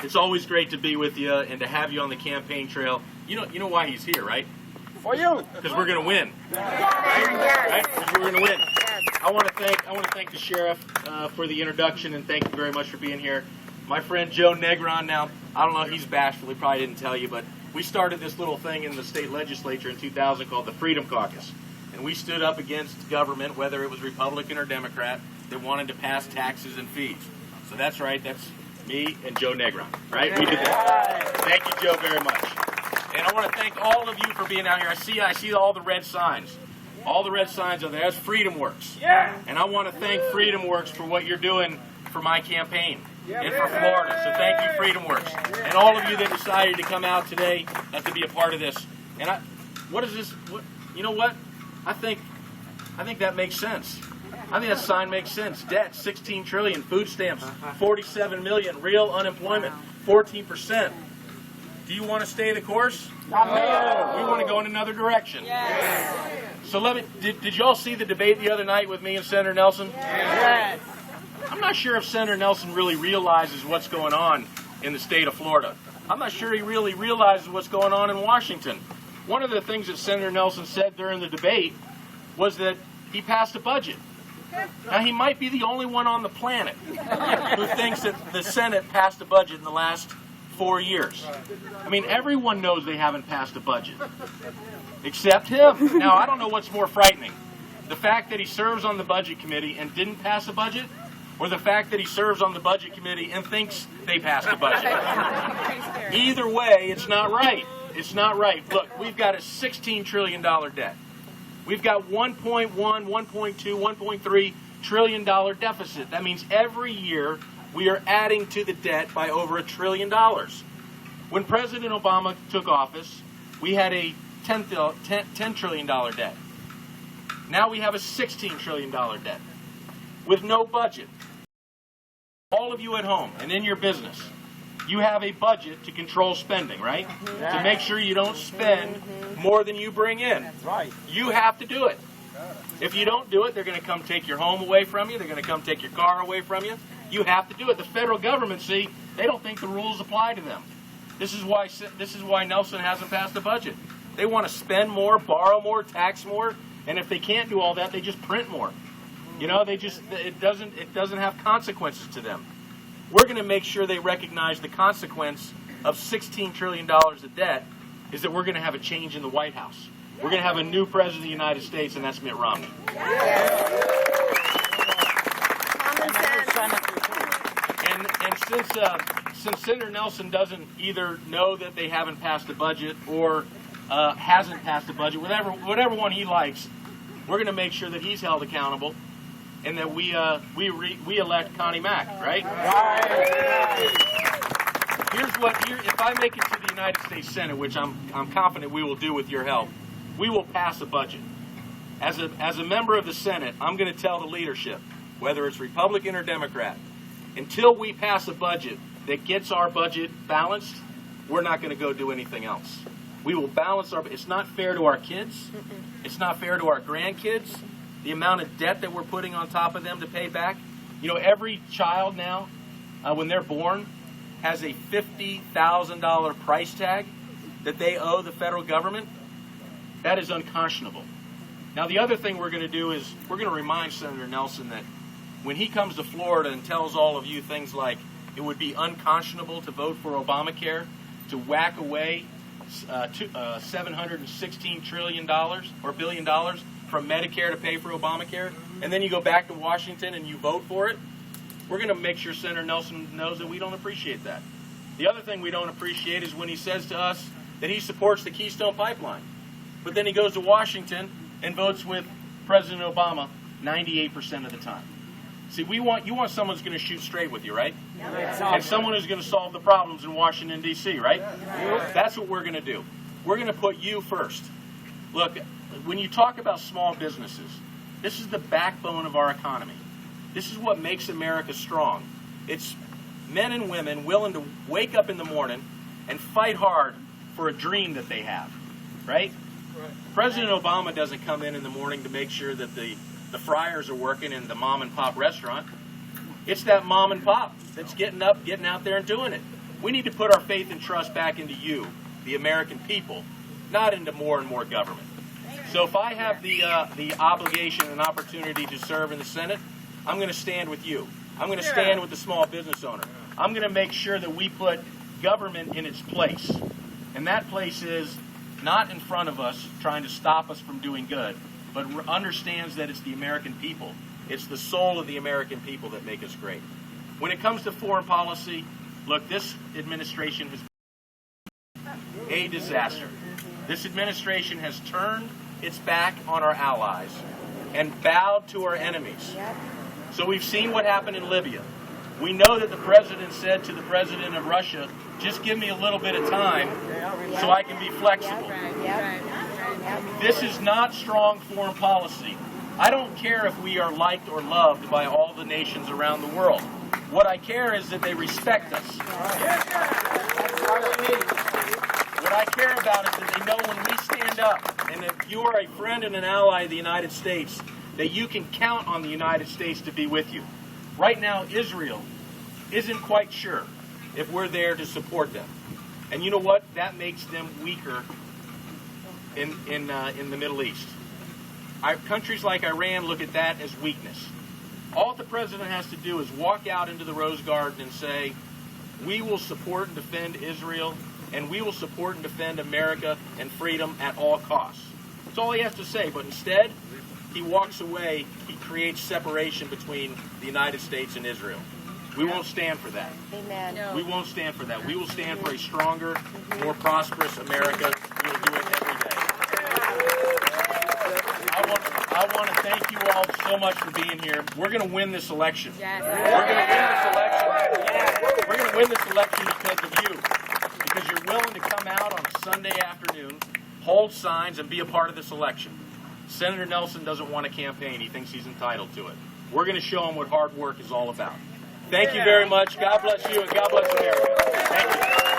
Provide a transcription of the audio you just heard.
It's always great to be with you and to have you on the campaign trail. You know why he's here, right? For you. Because we're going to win. Right? Because we're going to win. I want to thank the sheriff for the introduction, and thank you very much for being here. My friend Joe Negron. Now, I don't know, he's bashful. He probably didn't tell you, but we started this little thing in the state legislature in 2000 called the Freedom Caucus, and we stood up against government, whether it was Republican or Democrat, that wanted to pass taxes and fees. So that's right. That's me and Joe Negron, right? We did that. Thank you, Joe, very much. And I want to thank all of you for being out here. I see all the red signs. All the red signs are there. That's Freedom Works. Yeah. And I want to thank Freedom Works for what you're doing for my campaign and for Florida. So thank you, Freedom Works. And all of you that decided to come out today to be a part of this. And you know what? I think that makes sense. I think that sign makes sense. Debt, $16 trillion. Food stamps, $47 million. Real unemployment, 14%. Do you want to stay the course? No. We want to go in another direction. Yes. So did y'all see the debate the other night with me and Senator Nelson? Yes. I'm not sure if Senator Nelson really realizes what's going on in the state of Florida. I'm not sure he really realizes what's going on in Washington. One of the things that Senator Nelson said during the debate was that he passed a budget. Now, he might be the only one on the planet who thinks that the Senate passed a budget in the last 4 years. I mean, everyone knows they haven't passed a budget, except him. Now, I don't know what's more frightening, the fact that he serves on the budget committee and didn't pass a budget, or the fact that he serves on the budget committee and thinks they passed a budget. Either way, it's not right. It's not right. Look, we've got a $16 trillion debt. We've got 1.1, 1.2, 1.3 trillion dollar deficit. That means every year we are adding to the debt by over $1 trillion. When President Obama took office, we had a $10 trillion debt. Now we have a $16 trillion debt with no budget. All of you at home and in your business, you have a budget to control spending, right? To make sure you don't spend more than you bring in. That's right. You have to do it. If you don't do it, they're going to come take your home away from you. They're going to come take your car away from you. You have to do it. The federal government, see, they don't think the rules apply to them. This is why Nelson hasn't passed a budget. They want to spend more, borrow more, tax more, and if they can't do all that, they just print more. You know, it doesn't have consequences to them. We're going to make sure they recognize the consequence of $16 trillion of debt is that we're going to have a change in the White House. We're going to have a new president of the United States, and that's Mitt Romney. And since Senator Nelson doesn't either know that they haven't passed a budget or hasn't passed a budget, whatever one he likes, we're going to make sure that he's held accountable and that we elect Connie Mack, right? If I make it to the United States Senate, which I'm confident we will do with your help, we will pass a budget. As a member of the Senate, I'm going to tell the leadership, whether it's Republican or Democrat, until we pass a budget that gets our budget balanced, we're not going to go do anything else. We will balance it's not fair to our kids. It's not fair to our grandkids. The amount of debt that we're putting on top of them to pay back. You know, every child now, when they're born, has a $50,000 price tag that they owe the federal government. That is unconscionable. Now, the other thing we're going to do is we're going to remind Senator Nelson that when he comes to Florida and tells all of you things like it would be unconscionable to vote for Obamacare, to whack away $716 trillion or $1 billion from Medicare to pay for Obamacare, and then you go back to Washington and you vote for it, we're going to make sure Senator Nelson knows that we don't appreciate that. The other thing we don't appreciate is when he says to us that he supports the Keystone Pipeline, but then he goes to Washington and votes with President Obama 98% of the time. See, you want someone who's going to shoot straight with you, right? And someone who's going to solve the problems in Washington, D.C., right? That's what we're going to do. We're going to put you first. Look, when you talk about small businesses, this is the backbone of our economy. This is what makes America strong. It's men and women willing to wake up in the morning and fight hard for a dream that they have, right? President Obama doesn't come in the morning to make sure that the fryers are working in the mom and pop restaurant. It's that mom and pop that's getting up, getting out there and doing it. We need to put our faith and trust back into you, the American people, not into more and more government. So if I have the obligation and opportunity to serve in the Senate, I'm going to stand with you. I'm going to stand with the small business owner. I'm going to make sure that we put government in its place. And that place is not in front of us trying to stop us from doing good, but understands that it's the American people. It's the soul of the American people that make us great. When it comes to foreign policy, look, this administration has been a disaster. This administration has turned its back on our allies and bowed to our enemies. So we've seen what happened in Libya. We know that the president said to the president of Russia, just give me a little bit of time so I can be flexible. This is not strong foreign policy. I don't care if we are liked or loved by all the nations around the world. What I care is that they respect us. What I care about is that they know when we stand up, and if you are a friend and an ally of the United States, that you can count on the United States to be with you. Right now, Israel isn't quite sure if we're there to support them. And you know what? That makes them weaker in the Middle East. Countries like Iran look at that as weakness. All the president has to do is walk out into the Rose Garden and say, we will support and defend Israel, and we will support and defend America and freedom at all costs. That's all he has to say, but instead, he walks away, he creates separation between the United States and Israel. We won't stand for that. Amen. No. We won't stand for that. We will stand for a stronger, more prosperous America. We will do it every day. I want to thank you all so much for being here. We're going to win this election. Yes. We're going to win this election because of you. Because you're willing to come out on a Sunday afternoon, hold signs, and be a part of this election. Senator Nelson doesn't want a campaign. He thinks he's entitled to it. We're going to show him what hard work is all about. Thank you very much. God bless you, and God bless America. Thank you.